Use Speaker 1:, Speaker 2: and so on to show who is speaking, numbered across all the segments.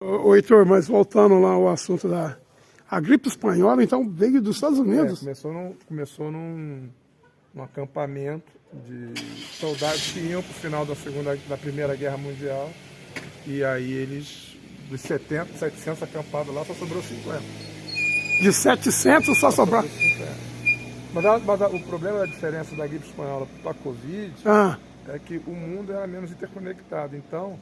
Speaker 1: Ô, Heitor, mas voltando lá ao assunto da a gripe espanhola, então veio dos Estados Unidos.
Speaker 2: Começou num acampamento de soldados que iam para o final da Primeira Guerra Mundial. E aí eles, dos 70, 700 acampados lá, só sobrou 50.
Speaker 1: De 700 só sobrou
Speaker 2: 50. Mas o problema da diferença da gripe espanhola para a Covid é que o mundo era menos interconectado. Então,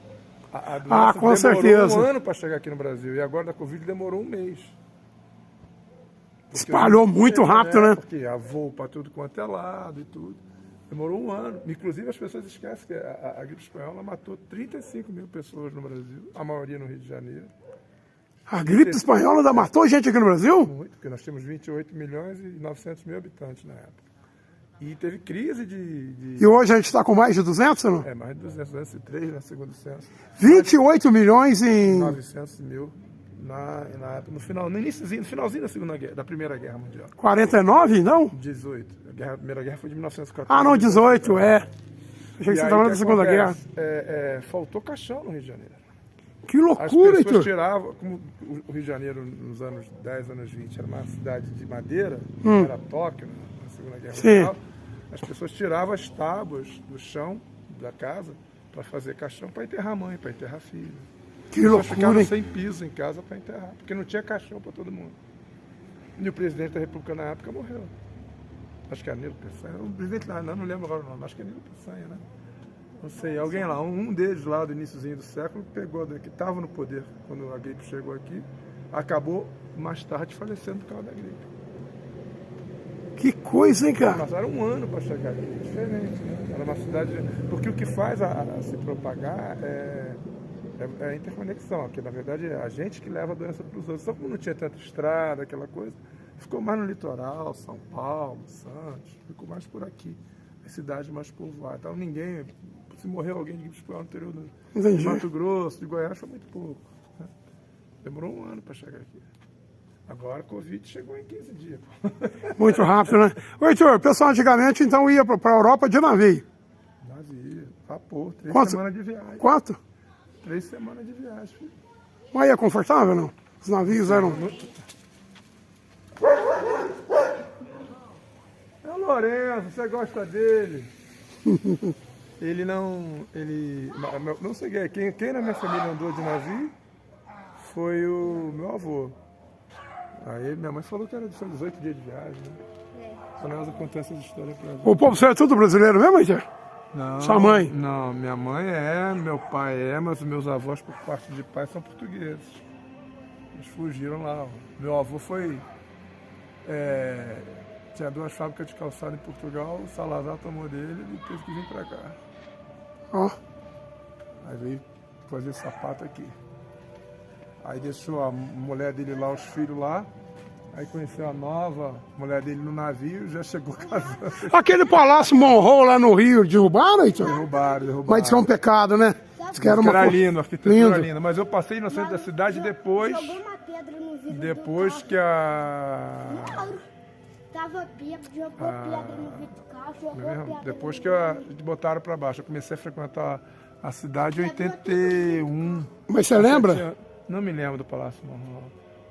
Speaker 2: a doença
Speaker 1: com certeza.
Speaker 2: Um ano para chegar aqui no Brasil. E agora da Covid demorou um mês.
Speaker 1: Espalhou muito rápido, né?
Speaker 2: Porque a voo para tudo quanto é lado e tudo. Demorou um ano. Inclusive, as pessoas esquecem que a gripe espanhola matou 35 mil pessoas no Brasil, a maioria no Rio de Janeiro.
Speaker 1: A gripe espanhola ainda matou gente aqui no Brasil?
Speaker 2: Muito, porque nós tínhamos 28 milhões e 900 mil habitantes na época. E teve crise
Speaker 1: E hoje a gente está com mais de 200, não?
Speaker 2: É, mais de 200, 203, né, segundo o censo.
Speaker 1: 28 milhões em...
Speaker 2: 900 mil na época, no finalzinho da Primeira Guerra Mundial.
Speaker 1: 49, não?
Speaker 2: 18. A Primeira Guerra foi de 1914.
Speaker 1: Ah, não, 18, é. Achei que você estava falando da Segunda Guerra.
Speaker 2: Faltou caixão no Rio de Janeiro.
Speaker 1: Que loucura,
Speaker 2: As pessoas
Speaker 1: Heitor.
Speaker 2: tiravam, como o Rio de Janeiro nos anos 10, anos 20, era uma cidade de madeira, era Tóquio, na Segunda Guerra Mundial, as pessoas tiravam as tábuas do chão da casa para fazer caixão para enterrar a mãe, para enterrar a filha.
Speaker 1: Que
Speaker 2: As pessoas
Speaker 1: loucura,
Speaker 2: ficavam
Speaker 1: hein?
Speaker 2: sem piso em casa para enterrar, porque não tinha caixão para todo mundo. E o presidente da República na época morreu. Acho que é Nilo Peçanha. O presidente lá, não lembro agora o nome, acho que é Nilo Peçanha, né? Não sei, alguém lá, um deles lá do iniciozinho do século pegou, que estava no poder quando a gripe chegou aqui, acabou mais tarde falecendo por causa da gripe.
Speaker 1: Que coisa, hein, cara?
Speaker 2: Passaram um ano para chegar aqui, diferente, né? Era uma cidade... Porque o que faz se propagar é a interconexão, que na verdade é a gente que leva a doença para os outros. Só como não tinha tanta estrada, aquela coisa, ficou mais no litoral, São Paulo, Santos, ficou mais por aqui, as cidades mais povoadas. Então ninguém... Se morreu alguém de gripe espanhola no interior do Mato Grosso, de Goiás, foi muito pouco. Né? Demorou um ano para chegar aqui. Agora a Covid chegou em 15 dias.
Speaker 1: Muito rápido, né? Ô, Heitor, o pessoal antigamente então ia para a Europa de navio.
Speaker 2: Navio, vapor, 3 semanas de viagem.
Speaker 1: Quanto?
Speaker 2: 3 semanas de viagem, filho.
Speaker 1: Mas é confortável, não? Os navios eram...
Speaker 2: É o Lourenço, você gosta dele? Ele não sei quem na minha família andou de navio foi o meu avô. Aí minha mãe falou que era 18 dias de viagem, né? Só nós acontece essa história pra gente.
Speaker 1: O povo, você é tudo brasileiro mesmo, Heitor?
Speaker 2: Não.
Speaker 1: Sua mãe?
Speaker 2: Não, minha mãe meu pai mas os meus avós por parte de pai são portugueses. Eles fugiram lá. Meu avô tinha 2 fábricas de calçado em Portugal, o Salazar tomou dele e teve que vir pra cá.
Speaker 1: Ó.
Speaker 2: Aí veio fazer sapato aqui. Aí deixou a mulher dele lá, os filhos lá. Aí conheceu a nova mulher dele no navio, já chegou casando.
Speaker 1: Aquele Palácio Monroe lá no Rio, derrubaram, Heitor?
Speaker 2: Derrubaram.
Speaker 1: Mas isso é um pecado, né? Isso que era
Speaker 2: lindo, a arquitetura linda. Mas eu passei no centro da cidade depois...
Speaker 3: Jogou uma pedra no vidro
Speaker 2: Depois
Speaker 3: do
Speaker 2: que a...
Speaker 3: Tava bêbado, jogou pedra no vidro do carro, jogou pedra.
Speaker 2: Depois que botaram para baixo, eu comecei a frequentar a cidade em 81.
Speaker 1: Mas você lembra?
Speaker 2: Não me lembro do Palácio Monroe.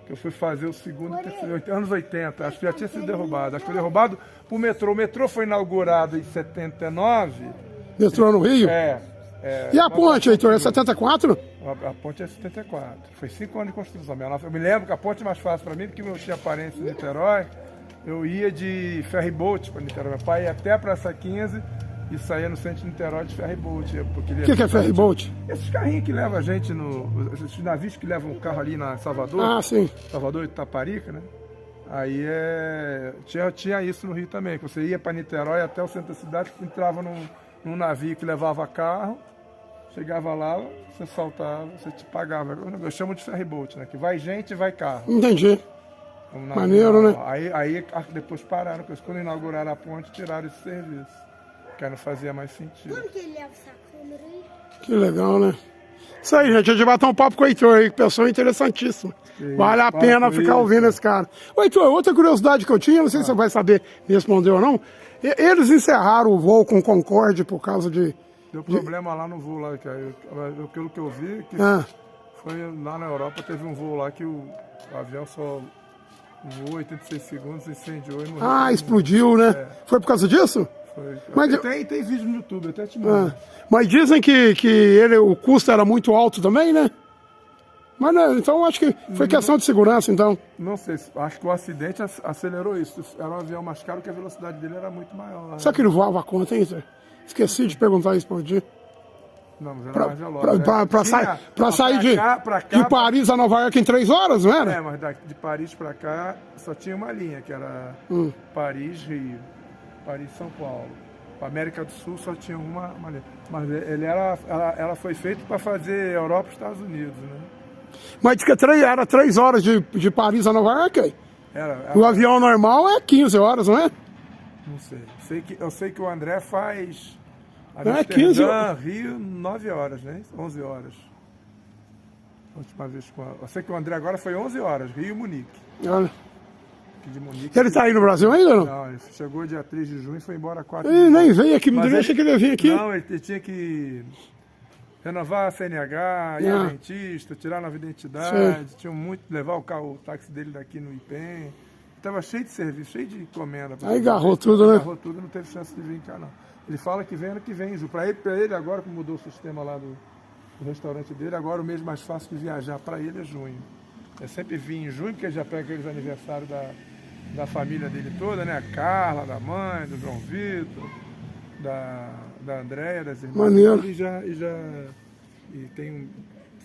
Speaker 2: Eu fui fazer o segundo e terceiro, anos 80, acho que já tinha sido derrubado. Acho que foi derrubado por metrô. O metrô foi inaugurado em 79.
Speaker 1: Metrô no Rio? E a ponte, Heitor, é 74?
Speaker 2: A ponte é 74. Foi 5 anos de construção. Eu me lembro que a ponte é mais fácil para mim, porque eu tinha parentes em Niterói. Eu ia de ferryboat para Niterói. Meu pai ia até a Praça 15 e saía no centro de Niterói de ferryboat. O
Speaker 1: que é ferryboat?
Speaker 2: Esses carrinhos que levam a gente, esses navios que levam o carro ali na Salvador.
Speaker 1: Ah, sim.
Speaker 2: Salvador e Itaparica, né? Aí tinha isso no Rio também, que você ia para Niterói até o centro da cidade, entrava num navio que levava carro, chegava lá, você saltava, você te pagava. Eu chamo de ferryboat, né? Que vai gente e vai carro.
Speaker 1: Entendi. Maneiro, né?
Speaker 2: Aí depois pararam, quando inauguraram a ponte, tiraram esse serviço. Que aí não fazia mais sentido.
Speaker 3: Quando que ele leva essa câmera aí?
Speaker 1: Que legal, né? Isso aí, gente. A gente vai bater um papo com o Heitor aí, pessoa interessantíssima. Vale a pena ficar ouvindo esse cara. Ô, Heitor, outra curiosidade que eu tinha, não sei se você vai saber responder ou não. Eles encerraram o voo com Concorde por causa de...
Speaker 2: Deu problema lá no voo, lá, pelo que eu vi, que Foi lá na Europa, teve um voo lá que o avião só voou 86 segundos, incendiou e morreu.
Speaker 1: Ah, explodiu, né? Foi por causa disso?
Speaker 2: Foi.
Speaker 1: Mas-
Speaker 2: Tem vídeo no YouTube, até te mando.
Speaker 1: Mas dizem que o custo era muito alto também, né? Mas não, então acho que foi questão de segurança, então.
Speaker 2: Não sei, acho que o acidente acelerou isso. Era um avião mais caro que a velocidade dele era muito maior.
Speaker 1: Será que ele voava a conta, hein, Zé? Esqueci de perguntar isso por dia.
Speaker 2: Não, mas era mais veloz. Né?
Speaker 1: Pra sair de Paris a Nova York em 3 horas, não era?
Speaker 2: É, mas de Paris pra cá só tinha uma linha, que era Paris-Rio, Paris-São Paulo. Para América do Sul só tinha uma linha. Mas ela foi feita para fazer Europa e Estados Unidos, né?
Speaker 1: Mas diz que era 3 horas de Paris a Nova York?
Speaker 2: Era,
Speaker 1: O avião normal é 15 horas, não é?
Speaker 2: não sei. Eu sei que o André faz
Speaker 1: Não, é 15
Speaker 2: Amsterdã, Rio, 9 horas, né? 11 horas. A última vez eu sei que o André agora foi 11 horas, Rio e Munique.
Speaker 1: Olha.
Speaker 2: Que de Munique
Speaker 1: Ele tá aí no Brasil ainda ou não?
Speaker 2: Não, ele chegou dia 3 de junho e foi embora 4
Speaker 1: Ele nem veio aqui, me
Speaker 2: Mas
Speaker 1: deixa que ele ia vir aqui.
Speaker 2: Não, ele tinha que renovar a CNH, ir ao dentista, tirar a nova identidade, tinha muito, levar o táxi dele daqui no IPEM. Estava cheio de serviço, cheio de encomenda.
Speaker 1: Aí agarrou tudo, né?
Speaker 2: Agarrou tudo, não teve chance de vir cá, não. Ele fala que vem ano que vem, Ju. Para ele agora, que mudou o sistema lá do restaurante dele, agora o mês mais fácil de viajar para ele é junho. É sempre vir em junho, porque já pega aqueles aniversários da família dele toda, né? A Carla, da mãe, do João Vitor, da Andréia, das irmãs.
Speaker 1: Maneiro.
Speaker 2: E tem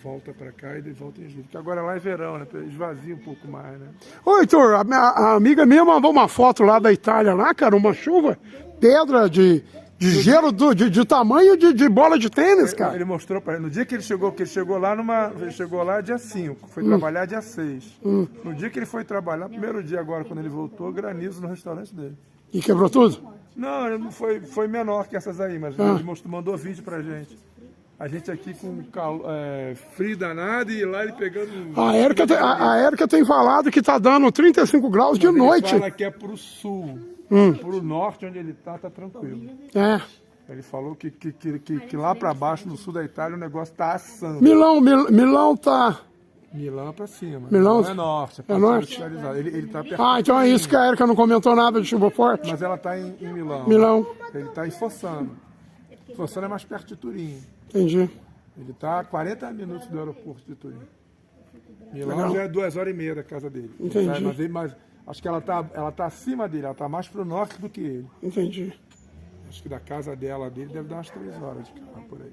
Speaker 2: volta para cá e daí volta em julho. Porque agora lá é verão, né? Esvazia um pouco mais, né?
Speaker 1: Ô, Heitor, a amiga minha mandou uma foto lá da Itália, lá, cara, uma chuva, pedra de gelo de tamanho de bola de tênis, cara.
Speaker 2: Ele mostrou para ele. No dia que ele chegou lá dia 5, foi trabalhar dia 6. No dia que ele foi trabalhar, primeiro dia agora, quando ele voltou, granizo no restaurante dele.
Speaker 1: E quebrou tudo?
Speaker 2: Não, ele não foi menor que essas aí, mas ele mandou vídeo pra gente. A gente aqui com frio danado e lá ele pegando...
Speaker 1: A Érica tem falado que tá dando 35 graus de noite.
Speaker 2: Ele fala que é pro sul, pro norte, onde ele tá tranquilo.
Speaker 1: É.
Speaker 2: Ele falou que lá pra baixo, no sul da Itália, o negócio tá assando.
Speaker 1: Milão tá...
Speaker 2: Milão é pra cima.
Speaker 1: Milão
Speaker 2: é norte.
Speaker 1: É norte?
Speaker 2: Ele tá perto.
Speaker 1: Ah, então é isso que a Érica não comentou nada de chuva forte.
Speaker 2: Mas ela tá em Milão.
Speaker 1: Milão.
Speaker 2: Ele tá em Fossano. Fossano é mais perto de Turim.
Speaker 1: Entendi.
Speaker 2: Ele tá a 40 minutos do aeroporto de Turim. Milão
Speaker 1: Legal.
Speaker 2: já é 2h30 da casa dele.
Speaker 1: Entendi.
Speaker 2: Mas acho que ela tá acima dele, ela tá mais pro norte do que ele.
Speaker 1: Entendi.
Speaker 2: Acho que da casa dele deve dar umas 3 horas de carro por aí.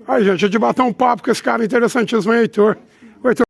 Speaker 1: Aí, gente, a gente bater um papo com esse cara interessantíssimo, hein, Heitor? O Heitor